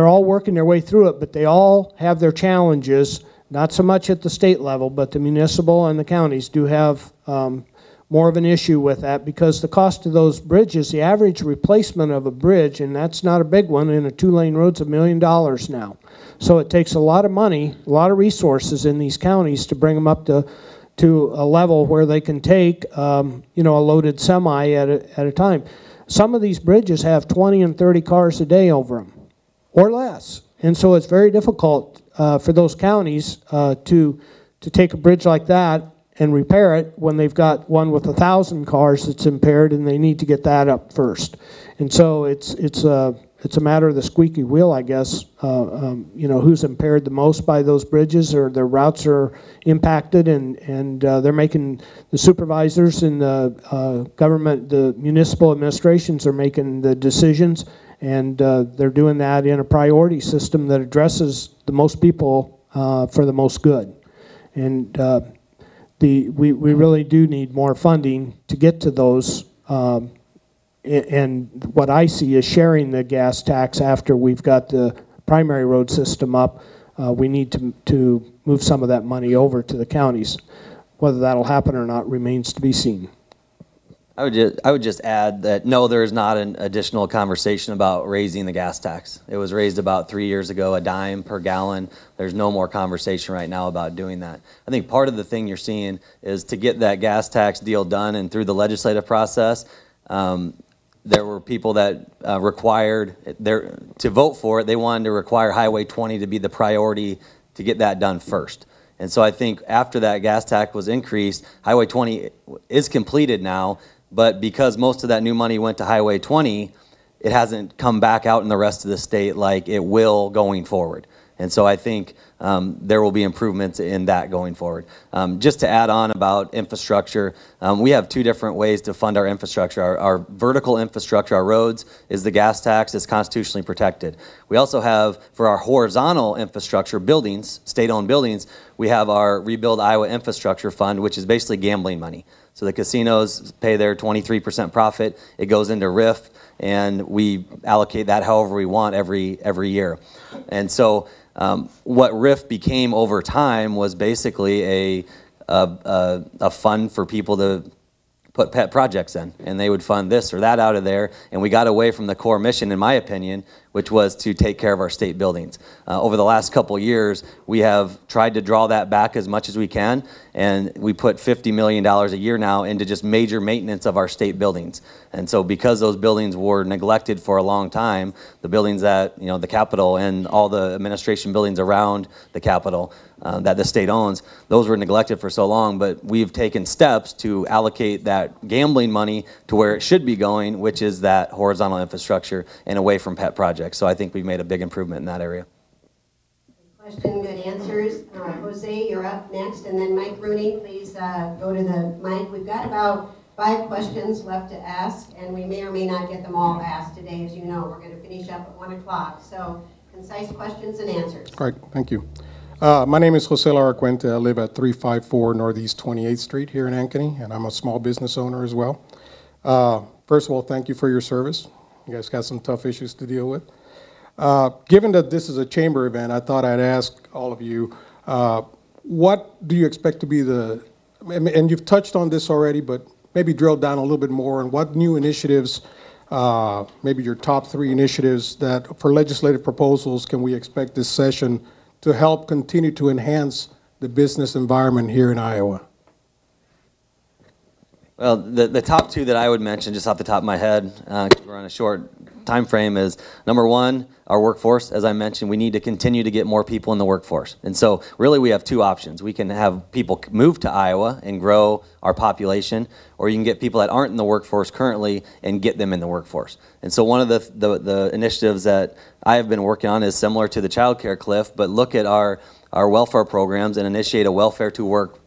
all working their way through it, but they all have their challenges, not so much at the state level, but the municipal and the counties do have more of an issue with that because the cost of those bridges, the average replacement of a bridge, and that's not a big one, in a two-lane road's $1 million now. So it takes a lot of money, a lot of resources in these counties to bring them up to a level where they can take a loaded semi at a time. Some of these bridges have 20 and 30 cars a day over them, or less. And so it's very difficult for those counties to take a bridge like that and repair it when they've got one with 1,000 cars that's impaired and they need to get that up first. And so it's it's a matter of the squeaky wheel, I guess. You know, who's impaired the most by those bridges, or their routes are impacted, and they're making, the supervisors and the government, the municipal administrations are making the decisions, and they're doing that in a priority system that addresses the most people for the most good. And we really do need more funding to get to those. And what I see is sharing the gas tax after we've got the primary road system up. We need to move some of that money over to the counties. Whether that'll happen or not remains to be seen. I would just add that no, there is not an additional conversation about raising the gas tax. It was raised about 3 years ago, a dime per gallon. There's no more conversation right now about doing that. I think part of the thing you're seeing is to get that gas tax deal done and through the legislative process, there were people that required to vote for it. They wanted to require Highway 20 to be the priority to get that done first. And so I think after that gas tax was increased, Highway 20 is completed now, but because most of that new money went to Highway 20, it hasn't come back out in the rest of the state like it will going forward. And so I think there will be improvements in that going forward. Just to add on about infrastructure, we have two different ways to fund our infrastructure. Our vertical infrastructure, our roads, is the gas tax. It's constitutionally protected. We also have, for our horizontal infrastructure, buildings, state-owned buildings, we have our Rebuild Iowa Infrastructure Fund, which is basically gambling money. So the casinos pay their 23% profit. It goes into RIF, and we allocate that however we want every year. And so what RIF became over time was basically a fund for people to put pet projects in, and they would fund this or that out of there, and we got away from the core mission, in my opinion, which was to take care of our state buildings. Over the last couple years, we have tried to draw that back as much as we can, and we put $50 million a year now into just major maintenance of our state buildings. And so because those buildings were neglected for a long time, the buildings at, you know, the Capitol and all the administration buildings around the Capitol that the state owns, those were neglected for so long, but we've taken steps to allocate that gambling money to where it should be going, which is that horizontal infrastructure and away from pet projects. So I think we've made a big improvement in that area. Good question, good answers. Jose, you're up next, and then Mike Rooney, please go to the mic. We've got about 5 questions left to ask, and we may or may not get them all asked today. As you know, we're going to finish up at 1 o'clock. So concise questions and answers. All right, thank you. My name is Jose Laracuente. I live at 354 Northeast 28th Street here in Ankeny, and I'm a small business owner as well. First of all, thank you for your service. You guys got some tough issues to deal with. Given that this is a chamber event, I thought I'd ask all of you, what do you expect to be the, and you've touched on this already, but maybe drill down a little bit more on what new initiatives, maybe your top 3 initiatives that for legislative proposals can we expect this session to help continue to enhance the business environment here in Iowa? Well, the top 2 that I would mention just off the top of my head, because we're on a short time frame, is number 1, our workforce. As I mentioned, we need to continue to get more people in the workforce. And so really we have 2 options. We can have people move to Iowa and grow our population, or you can get people that aren't in the workforce currently and get them in the workforce. And so one of the initiatives that I have been working on is similar to the child care cliff, but look at our welfare programs and initiate a welfare to work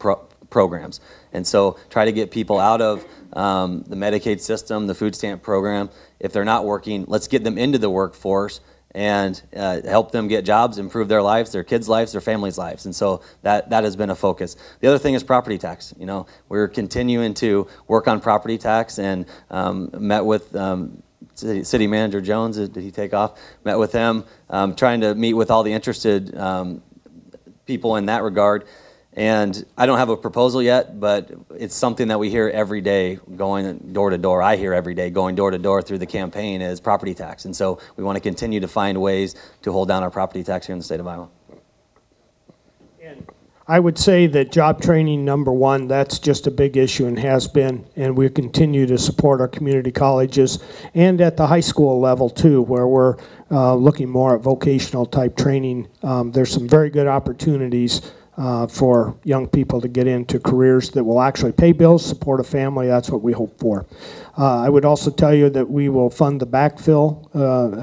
programs. And so try to get people out of the Medicaid system, the food stamp program. If they're not working, let's get them into the workforce and help them get jobs, improve their lives, their kids' lives, their families' lives. And so that has been a focus. The other thing is property tax. You know, we're continuing to work on property tax, and met with City Manager Jones. Did he take off? Met with him, trying to meet with all the interested people in that regard. And I don't have a proposal yet, but it's something that we hear every day going door to door. I hear every day going door to door through the campaign is property tax. And so we want to continue to find ways to hold down our property tax here in the state of Iowa. I would say that job training, number 1, that's just a big issue and has been, and we continue to support our community colleges and at the high school level too, where we're looking more at vocational type training. There's some very good opportunities for young people to get into careers that will actually pay bills, support a family. That's what we hope for. I would also tell you that we will fund the backfill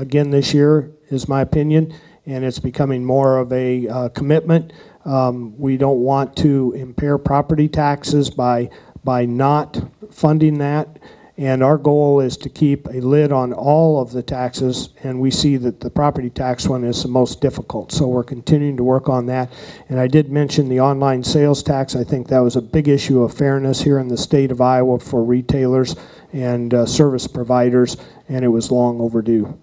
again this year, is my opinion, and it's becoming more of a commitment. We don't want to impair property taxes by not funding that. And our goal is to keep a lid on all of the taxes, and we see that the property tax one is the most difficult. So we're continuing to work on that. And I did mention the online sales tax. I think that was a big issue of fairness here in the state of Iowa for retailers and service providers, and it was long overdue.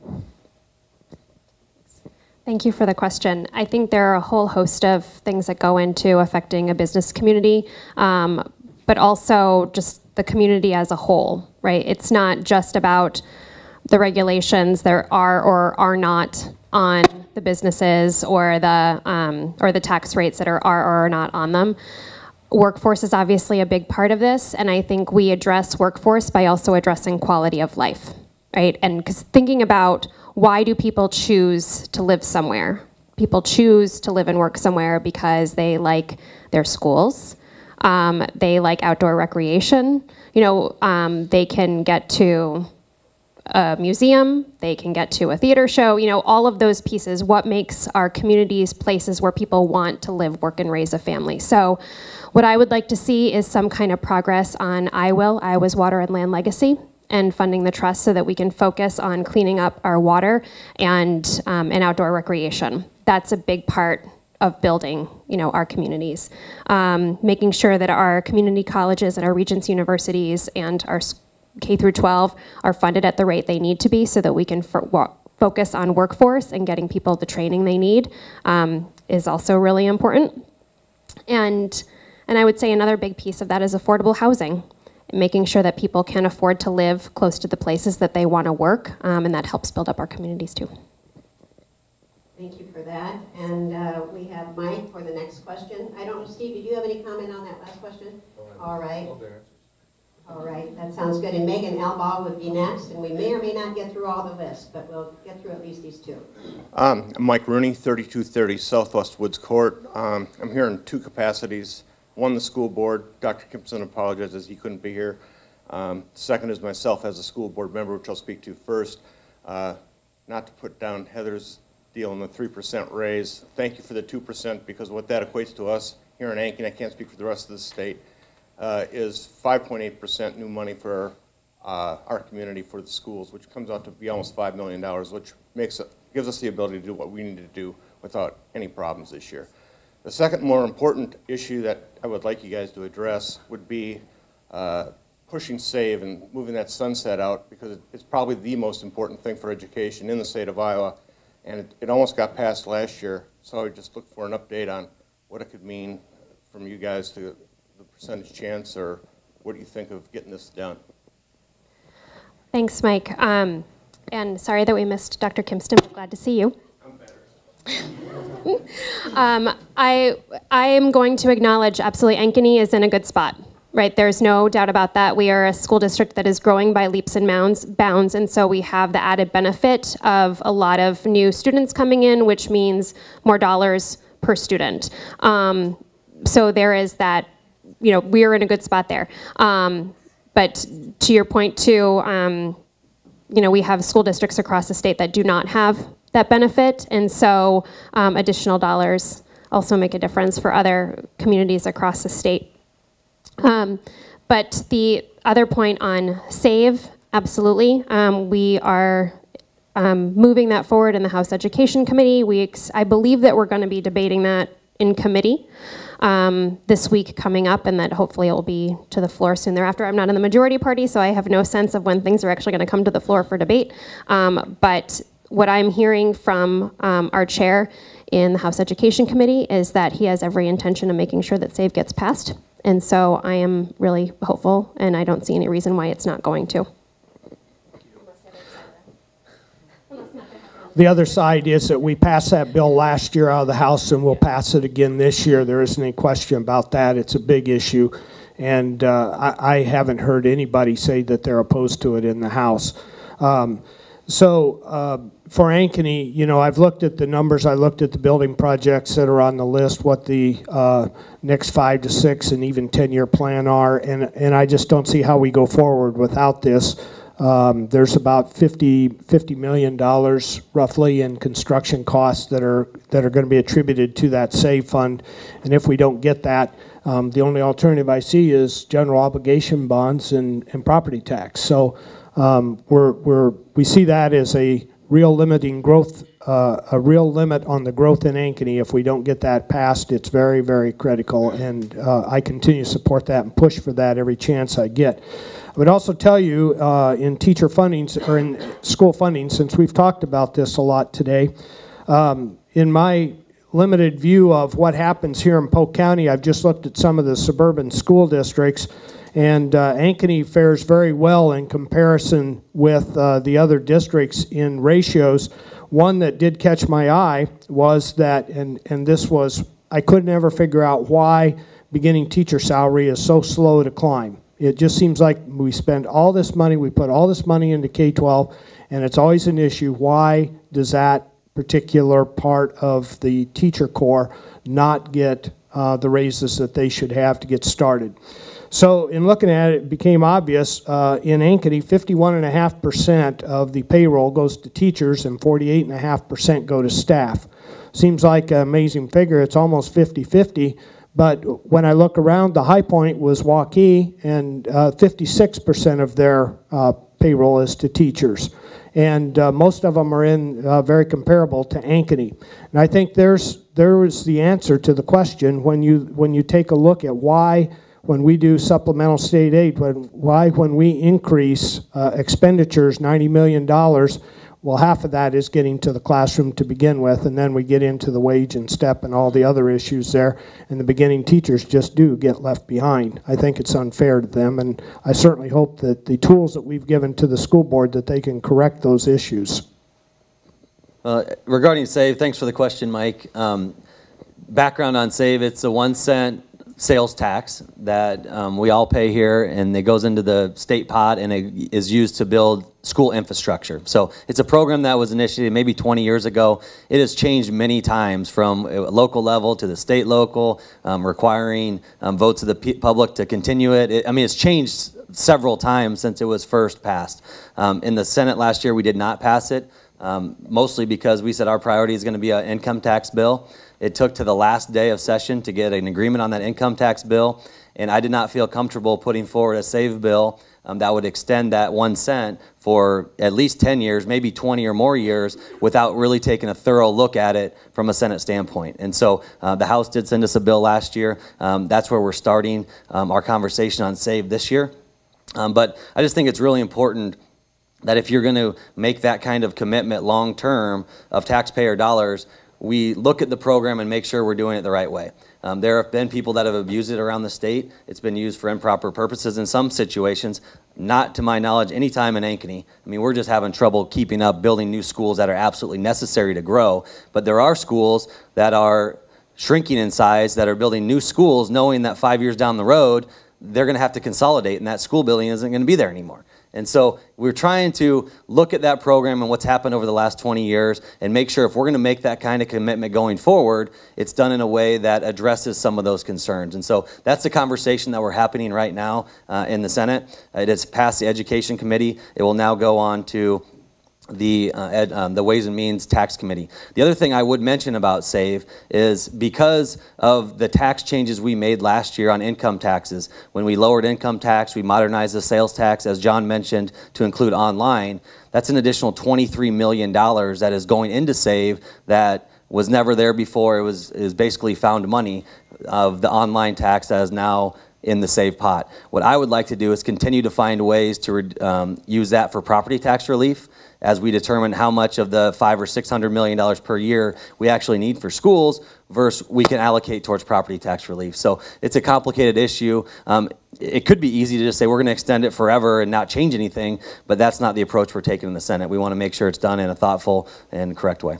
Thank you for the question. I think there are a whole host of things that go into affecting a business community, but also just the community as a whole, right? It's not just about the regulations there are or are not on the businesses or the tax rates that are or are not on them. Workforce is obviously a big part of this, and I think we address workforce by also addressing quality of life, right? And because thinking about why do people choose to live somewhere? People choose to live and work somewhere because they like their schools, they like outdoor recreation. You know, they can get to a museum, they can get to a theater show, you know, all of those pieces, what makes our communities places where people want to live, work, and raise a family. So what I would like to see is some kind of progress on Iowa's water and land legacy, and funding the trust so that we can focus on cleaning up our water and outdoor recreation. That's a big part of building, you know, our communities. Making sure that our community colleges and our Regents universities and our K through 12 are funded at the rate they need to be so that we can focus on workforce and getting people the training they need is also really important. And I would say another big piece of that is affordable housing. Making sure that people can afford to live close to the places that they want to work, and that helps build up our communities too. Thank you for that. And we have Mike for the next question. I don't know, Steve, did you have any comment on that last question? All right. All right, that sounds good. And Megan Albaugh would be next, and we may or may not get through all the list, but we'll get through at least these two. I'm Mike Rooney, 3230 Southwest Woods Court. I'm here in two capacities. One, the school board. Dr. Kimpson apologizes he couldn't be here. Second is myself as a school board member, which I'll speak to first. Not to put down Heather's deal on the 3% raise. Thank you for the 2%, because what that equates to us here in Ankeny, I can't speak for the rest of the state, is 5.8% new money for our community for the schools, which comes out to be almost $5 million, which gives us the ability to do what we need to do without any problems this year. The second more important issue that I would like you guys to address would be pushing SAVE and moving that sunset out, because it's probably the most important thing for education in the state of Iowa, and it almost got passed last year, so I would just look for an update on what it could mean from you guys to the percentage chance, or what do you think of getting this done? Thanks, Mike. And sorry that we missed Dr. Kimpston. I'm glad to see you. I am going to acknowledge absolutely Ankeny is in a good spot, right? There's no doubt about that. We are a school district that is growing by leaps and bounds, and so we have the added benefit of a lot of new students coming in, which means more dollars per student. So there is that, you know, we are in a good spot there. But to your point too, you know, we have school districts across the state that do not have that benefit, and so additional dollars also make a difference for other communities across the state. But the other point on SAVE, absolutely, we are moving that forward in the House Education Committee. I believe that we're going to be debating that in committee this week coming up, and that hopefully it will be to the floor soon thereafter. I'm not in the majority party, so I have no sense of when things are actually going to come to the floor for debate. But what I'm hearing from our chair in the House Education Committee is that he has every intention of making sure that SAVE gets passed. And so I am really hopeful, and I don't see any reason why it's not going to. The other side is that we passed that bill last year out of the House, and we'll pass it again this year. There isn't any question about that. It's a big issue, and I haven't heard anybody say that they're opposed to it in the House. for Ankeny, you know, I've looked at the numbers, I looked at the building projects that are on the list, what the next 5 to 6 and even 10-year plan are, and I just don't see how we go forward without this. There's about $50 million roughly in construction costs that are going to be attributed to that SAVE fund, and if we don't get that, the only alternative I see is general obligation bonds and property tax. So we see that as a real limiting growth, a real limit on the growth in Ankeny. If we don't get that passed, it's very, very critical, and I continue to support that and push for that every chance I get. I would also tell you in teacher funding, or in school funding, since we've talked about this a lot today, in my limited view of what happens here in Polk County, I've just looked at some of the suburban school districts, and Ankeny fares very well in comparison with the other districts in ratios. One that did catch my eye was that, and this was, I could never figure out why beginning teacher salary is so slow to climb. It just seems like we spend all this money, we put all this money into K-12, and it's always an issue. Why does that particular part of the teacher corps not get the raises that they should have to get started? So in looking at it, it became obvious in Ankeny, 51.5% of the payroll goes to teachers and 48.5% go to staff. Seems like an amazing figure. It's almost 50-50. But when I look around, the high point was Waukee, and 56% of their payroll is to teachers. And most of them are in very comparable to Ankeny. And I think there is the answer to the question when you take a look at why, when we do supplemental state aid, when we increase expenditures $90 million, well, half of that is getting to the classroom to begin with, and then we get into the wage and step and all the other issues there, and the beginning teachers just do get left behind. I think it's unfair to them, and I certainly hope that the tools that we've given to the school board, that they can correct those issues. Regarding SAVE, thanks for the question, Mike. Background on SAVE, it's a 1 cent sales tax that we all pay here, and it goes into the state pot, and it is used to build school infrastructure. So it's a program that was initiated maybe 20 years ago. It has changed many times from a local level to the state level, requiring votes of the public to continue it. I mean, it's changed several times since it was first passed. In the Senate last year, we did not pass it, mostly because we said our priority is going to be an income tax bill. It took to the last day of session to get an agreement on that income tax bill, and I did not feel comfortable putting forward a SAVE bill that would extend that 1 cent for at least 10 years, maybe 20 or more years, without really taking a thorough look at it from a Senate standpoint. And so the House did send us a bill last year. That's where we're starting our conversation on SAVE this year. But I just think it's really important that if you're going to make that kind of commitment long term of taxpayer dollars, we look at the program and make sure we're doing it the right way. There have been people that have abused it around the state. It's been used for improper purposes in some situations, not to my knowledge any time in Ankeny. I mean, we're just having trouble keeping up building new schools that are absolutely necessary to grow. But there are schools that are shrinking in size, that are building new schools knowing that 5 years down the road, they're going to have to consolidate and that school building isn't going to be there anymore. And so we're trying to look at that program and what's happened over the last 20 years and make sure if we're going to make that kind of commitment going forward, it's done in a way that addresses some of those concerns. And so that's the conversation that we're happening right now in the Senate. It has passed the Education Committee. It will now go on to the Ways and Means Tax Committee. The other thing I would mention about SAVE is because of the tax changes we made last year on income taxes, when we lowered income tax, we modernized the sales tax, as John mentioned, to include online. That's an additional $23 million that is going into SAVE that was never there before. It was basically found money of the online tax that is now in the SAVE pot. What I would like to do is continue to find ways to use that for property tax relief as we determine how much of the $500 or $600 million per year we actually need for schools versus we can allocate towards property tax relief. So it's a complicated issue. It could be easy to just say we're going to extend it forever and not change anything, but that's not the approach we're taking in the Senate. We want to make sure it's done in a thoughtful and correct way.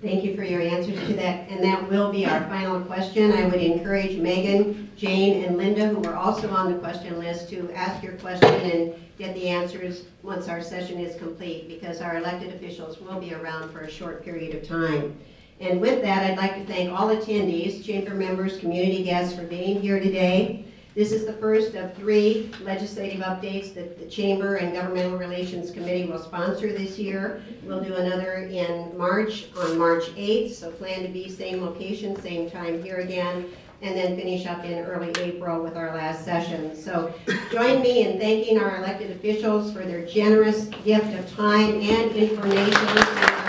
Thank you for your answers to that, and that will be our final question. I would encourage Megan, Jane, and Linda, who were also on the question list, to ask your question and get the answers once our session is complete, because our elected officials will be around for a short period of time. And with that, I'd like to thank all attendees, chamber members, community guests for being here today. This is the first of 3 legislative updates that the Chamber and Governmental Relations Committee will sponsor this year. We'll do another in March, on March 8th, so plan to be same location, same time here again, and then finish up in early April with our last session. So join me in thanking our elected officials for their generous gift of time and information.